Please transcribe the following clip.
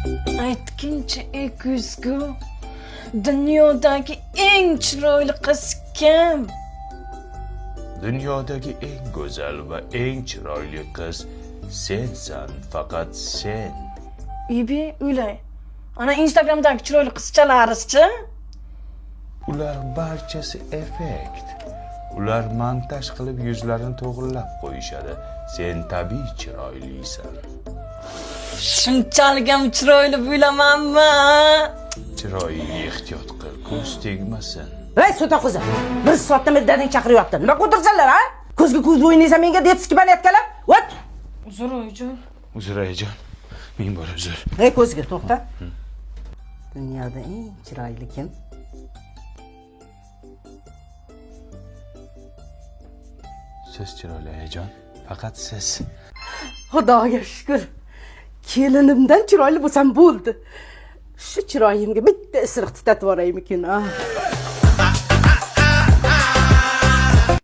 Aytgincha ey ko'zgu, dunyodagi eng chiroyli qiz kim? Dunyodagi eng go'zal va eng chiroyli qiz sensan, faqat sen. Ibi o'ylay. Ana Instagramdagi chiroyli qizchalarizchi? Ular barchasi effekt. Ular montaj qilib yuzlarini to'g'rilab qo'yishadi. Sen tabiiy chiroylisan. Shunchalik ham chiroyli bo'lamanmi? Chiroyiga ehtiyot qil, ko'z tegmasin. Ey Sulton qizi, bir soatdan beri dadang chaqiryapti. Nima qo'tirsanlar, ha? Ko'zga ko'z o'ynaysan, menga detski banayotganlar. Vat! Uzr oyijon. Uzr ayajon. Ming bor uzr. Ey ko'zga to'xta. Dunyoda eng chiroyli kim? Siz chiroyli ayajon, faqat siz. Xudoga shukr. Kelinimdan chiroyli bo'lsam bo'ldi. Shu chiroyimga bitta isiriq tutatib yuboraymikin.